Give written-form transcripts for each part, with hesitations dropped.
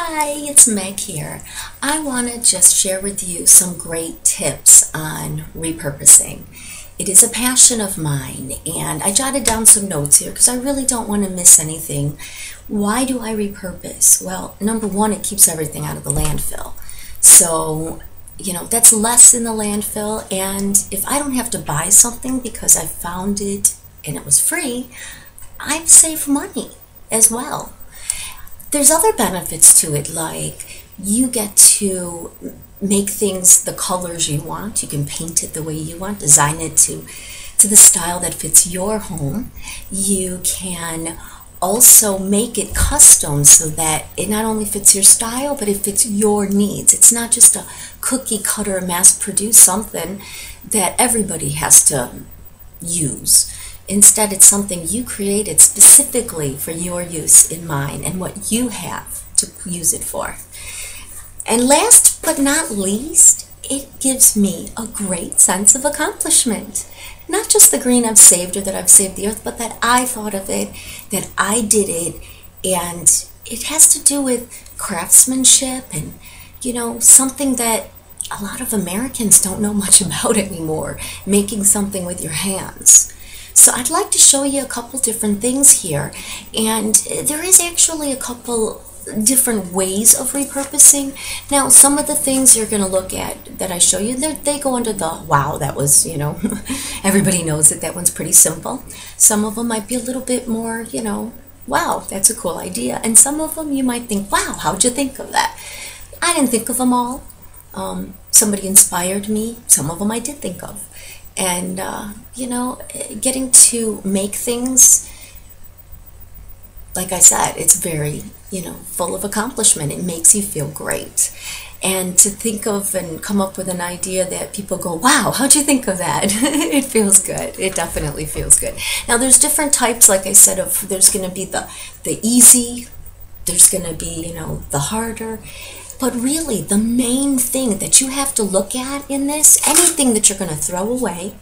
Hi, it's Meg here. I want to just share with you some great tips on repurposing. It is a passion of mine, and I jotted down some notes here because I really don't want to miss anything. Why do I repurpose? Well, number one, it keeps everything out of the landfill. So, that's less in the landfill, and if I don't have to buy something because I found it and it was free, I've saved money as well. There's other benefits to it, like you get to make things the colors you want. You can paint it the way you want, design it to the style that fits your home. You can also make it custom so that it not only fits your style, but it fits your needs. It's not just a cookie cutter, mass produce something that everybody has to use. Instead, it's something you created specifically for your use in mind and what you have to use it for. And last but not least, it gives me a great sense of accomplishment. Not just the green I've saved or that I've saved the earth, but that I thought of it, that I did it, and it has to do with craftsmanship and, something that a lot of Americans don't know much about anymore, making something with your hands. So I'd like to show you a couple different things here, and there is actually a couple different ways of repurposing. Now, some of the things you're going to look at that I show you, they go under the, wow, that was, everybody knows that one's pretty simple. Some of them might be a little bit more, wow, that's a cool idea. And some of them you might think, wow, how'd you think of that? I didn't think of them all. Somebody inspired me. Some of them I did think of. And, getting to make things, like I said, it's very, full of accomplishment. It makes you feel great. And to think of and come up with an idea that people go, wow, how'd you think of that? It feels good. It definitely feels good. Now, there's different types, like I said, there's going to be the easy, there's going to be, the harder. But really, the main thing that you have to look at in this, anything that you're going to throw away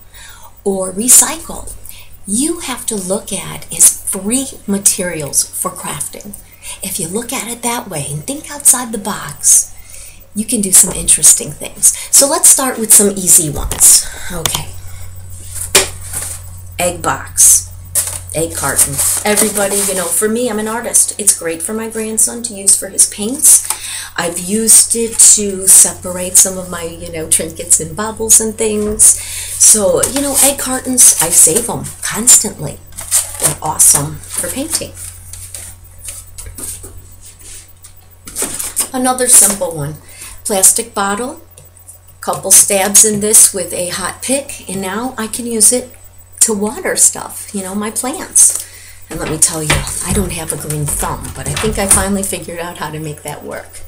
or recycle, you have to look at is free materials for crafting. If you look at it that way and think outside the box, you can do some interesting things. So let's start with some easy ones. Okay. Egg box. Egg carton. Everybody, for me, I'm an artist. It's great for my grandson to use for his paints. I've used it to separate some of my, trinkets and baubles and things. So, egg cartons, I save them constantly. They're awesome for painting. Another simple one. Plastic bottle. Couple stabs in this with a hot pick, and now I can use it to water stuff, my plants. And let me tell you, I don't have a green thumb, but I think I finally figured out how to make that work.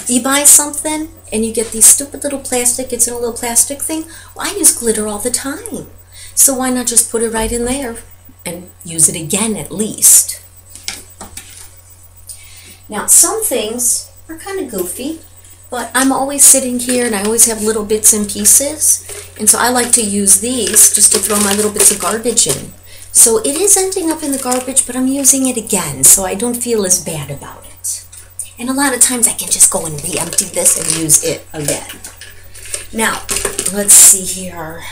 You buy something and you get these stupid little plastic, it's in a little plastic thing. Well, I use glitter all the time. So why not just put it right in there and use it again at least? Now, some things are kind of goofy, but I'm always sitting here and I always have little bits and pieces. And so I like to use these just to throw my little bits of garbage in. So it is ending up in the garbage, but I'm using it again, so I don't feel as bad about it. And a lot of times I can just go and re-empty this and use it again. Now, let's see here.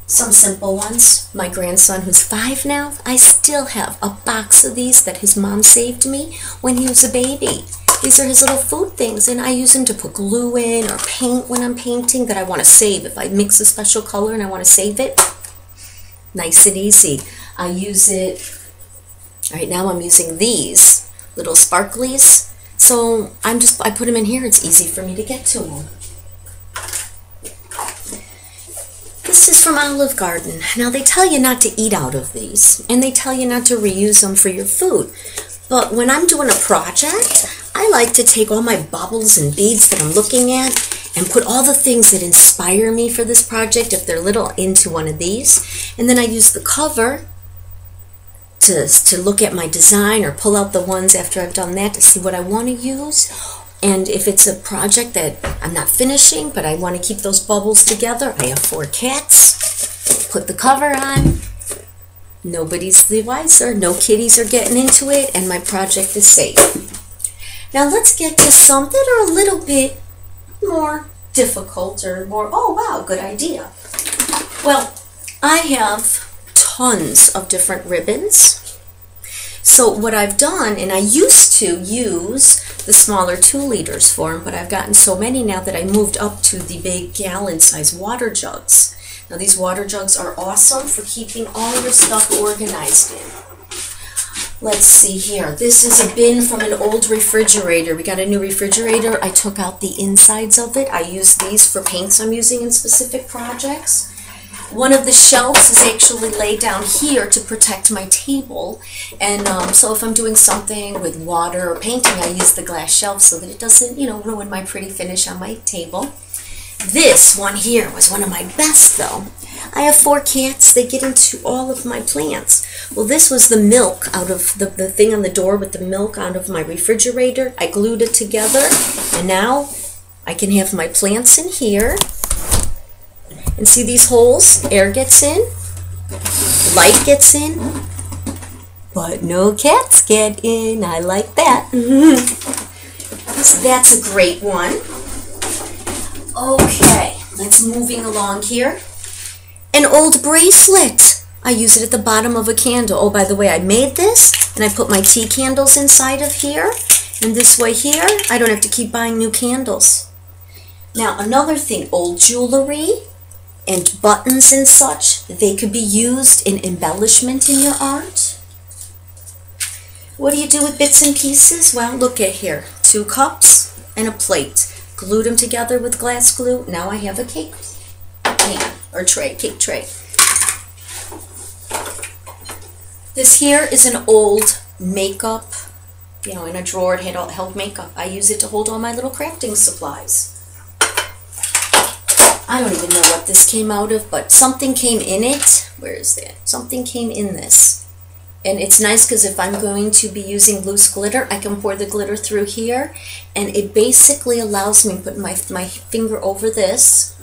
Some simple ones. My grandson, who's 5 now, I still have a box of these that his mom saved me when he was a baby. These are his little food things, and I use them to put glue in or paint when I'm painting that I want to save. If I mix a special color and I want to save it, nice and easy. I use it, right now I'm using these little sparklies. So I put them in here, it's easy for me to get to them. This is from Olive Garden. Now they tell you not to eat out of these, and they tell you not to reuse them for your food. But when I'm doing a project, I like to take all my bubbles and beads that I'm looking at and put all the things that inspire me for this project, if they're little, into one of these. And then I use the cover to look at my design or pull out the ones after I've done that to see what I want to use. And if it's a project that I'm not finishing, but I want to keep those bubbles together, I have 4 cats, put the cover on, nobody's the wiser, no kitties are getting into it, and my project is safe. Now let's get to some that are a little bit more difficult or more, oh wow, good idea. Well, I have tons of different ribbons. So what I've done, and I used to use the smaller 2 liters for them, but I've gotten so many now that I moved up to the big gallon size water jugs. Now these water jugs are awesome for keeping all your stuff organized in. Let's see here. This is a bin from an old refrigerator. We got a new refrigerator. I took out the insides of it. I use these for paints I'm using in specific projects. One of the shelves is actually laid down here to protect my table. And so if I'm doing something with water or painting, I use the glass shelf so that it doesn't, you know, ruin my pretty finish on my table. This one here was one of my best though. I have 4 cats. They get into all of my plants. Well, this was the milk out of the thing on the door with the milk out of my refrigerator. I glued it together, and now I can have my plants in here. And see these holes? Air gets in, light gets in, but no cats get in. I like that. So that's a great one. Okay, let's moving along here. An old bracelet. I use it at the bottom of a candle. Oh, by the way, I made this, and I put my tea candles inside of here. And this way here, I don't have to keep buying new candles. Now, another thing, old jewelry and buttons and such, they could be used in embellishment in your art. What do you do with bits and pieces? Well, look at here. 2 cups and a plate. Glued them together with glass glue. Now I have a cake pan or tray, cake tray. This here is an old makeup, you know, in a drawer. It held makeup. I use it to hold all my little crafting supplies. I don't even know what this came out of, but something came in it. Where is that? Something came in this. And it's nice because if I'm going to be using loose glitter, I can pour the glitter through here. And it basically allows me to put my finger over this.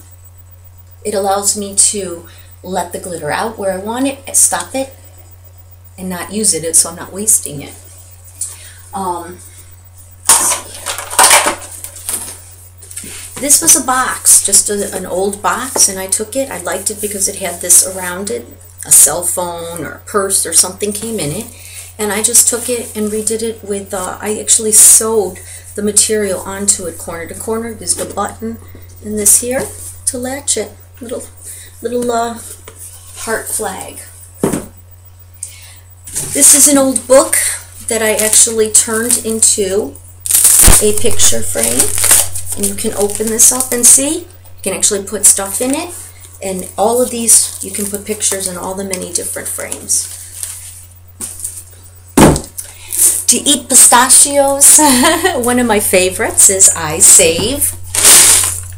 It allows me to let the glitter out where I want it, stop it, and not use it so I'm not wasting it. This was a box, just an old box, and I took it. I liked it because it had this around it. A cell phone or a purse or something came in it. And I just took it and redid it with, I actually sewed the material onto it corner to corner. There's a button and this here to latch it. Little heart flag. This is an old book that I actually turned into a picture frame. And you can open this up and see. You can actually put stuff in it. And all of these, you can put pictures in all the many different frames. To eat pistachios, one of my favorites is I save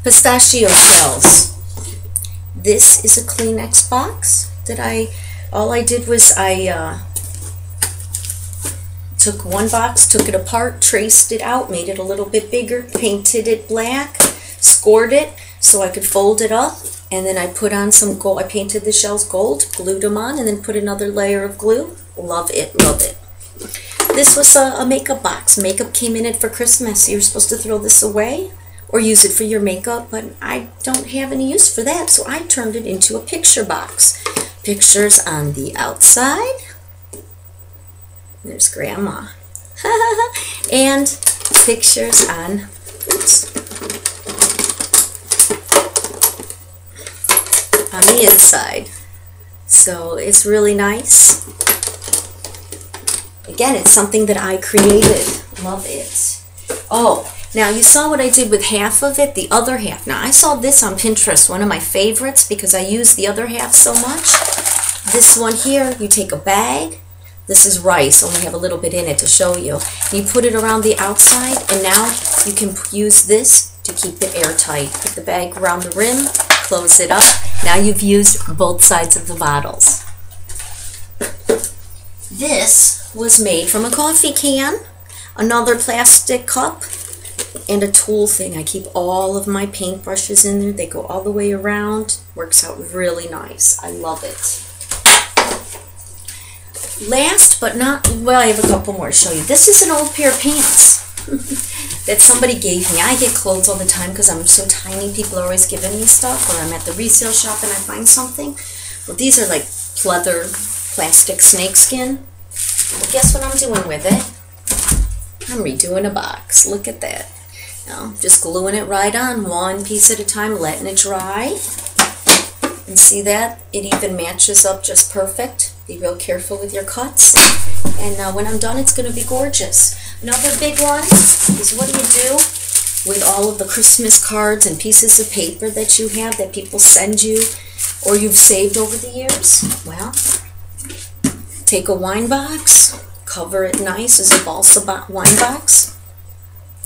pistachio shells. This is a Kleenex box that all I did was I took one box, took it apart, traced it out, made it a little bit bigger, painted it black, scored it so I could fold it up, and then I put on some gold. I painted the shells gold, glued them on, and then put another layer of glue. Love it, love it. This was a makeup box. Makeup came in it for Christmas. You're supposed to throw this away or use it for your makeup, but I don't have any use for that, so I turned it into a picture box. Pictures on the outside. There's Grandma. And pictures on, oops, on the inside. So it's really nice. Again, it's something that I created. Love it. Oh, now you saw what I did with half of it, the other half. Now I saw this on Pinterest, one of my favorites because I use the other half so much. This one here, you take a bag. This is rice, only have a little bit in it to show you. You put it around the outside, and now you can use this to keep it airtight. Put the bag around the rim, close it up. Now you've used both sides of the bottles. This was made from a coffee can, another plastic cup, and a tool thing. I keep all of my paintbrushes in there. They go all the way around. Works out really nice. I love it. Last but not, well, I have a couple more to show you. This is an old pair of pants. that somebody gave me. I get clothes all the time because I'm so tiny. People are always giving me stuff, or I'm at the resale shop and I find something. Well, these are like pleather plastic snakeskin. Well, guess what I'm doing with it? I'm redoing a box. Look at that. Now, just gluing it right on, one piece at a time, letting it dry. And see that? It even matches up just perfect. Be real careful with your cuts. And when I'm done, it's going to be gorgeous. Another big one is, what do you do with all of the Christmas cards and pieces of paper that you have that people send you or you've saved over the years? Well, take a wine box, cover it nice as a balsa wine box,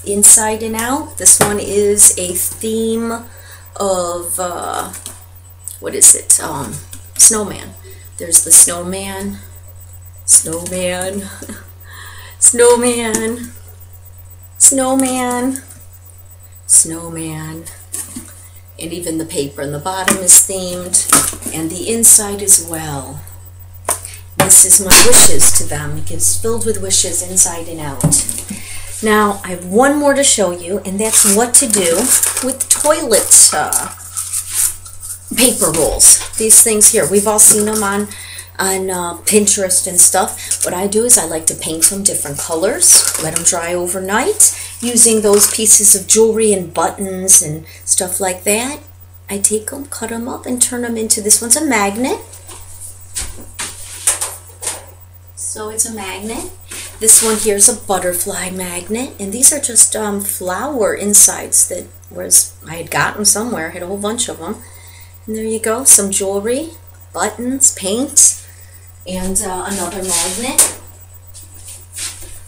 inside and out. This one is a theme of, what is it? Snowman. There's the snowman, snowman, snowman, snowman, snowman, and even the paper in the bottom is themed, and the inside as well. This is my wishes to them. It gets filled with wishes inside and out. Now, I have one more to show you, and that's what to do with toilet paper rolls. These things here, we've all seen them on Pinterest and stuff. What I do is I like to paint them different colors, let them dry overnight, using those pieces of jewelry and buttons and stuff like that. I take them, cut them up, and turn them into, this one's a magnet. So it's a magnet. This one here is a butterfly magnet, and these are just flower insides that I had gotten somewhere. I had a whole bunch of them. And there you go, some jewelry, buttons, paint, and another magnet.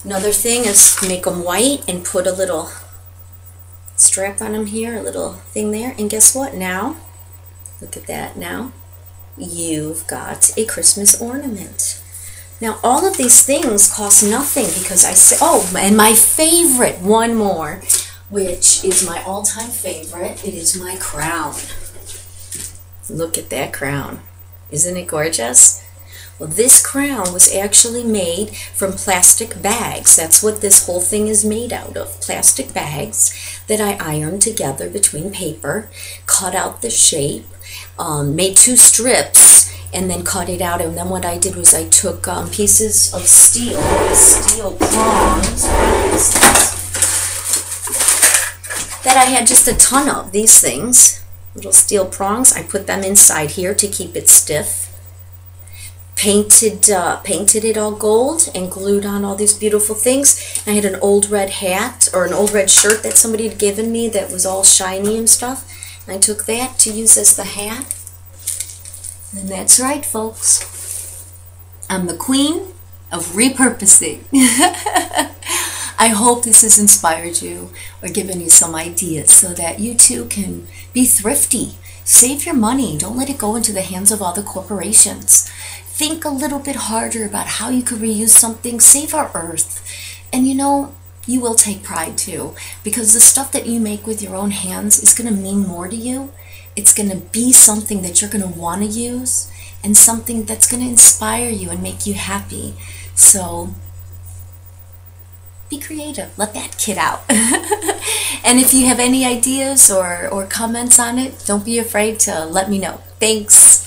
Another thing is make them white and put a little strap on them here, a little thing there. And guess what now? Look at that now. You've got a Christmas ornament. Now all of these things cost nothing because I say, oh, and my favorite, one more, which is my all-time favorite, it is my crown. Look at that crown. Isn't it gorgeous? Well, this crown was actually made from plastic bags. That's what this whole thing is made out of. Plastic bags that I ironed together between paper, cut out the shape, made 2 strips, and then cut it out. And then what I did was I took pieces of steel prongs that I had just a ton of, these things. Little steel prongs. I put them inside here to keep it stiff. Painted it all gold and glued on all these beautiful things. I had an old red hat or an old red shirt that somebody had given me that was all shiny and stuff. And I took that to use as the hat. And that's right, folks. I'm the queen of repurposing. I hope this has inspired you or given you some ideas so that you too can be thrifty. Save your money. Don't let it go into the hands of other corporations. Think a little bit harder about how you could reuse something. Save our earth. And you know, you will take pride too, because the stuff that you make with your own hands is going to mean more to you. It's going to be something that you're going to want to use and something that's going to inspire you and make you happy. So be creative. Let that kid out. And if you have any ideas or comments on it, don't be afraid to let me know. Thanks.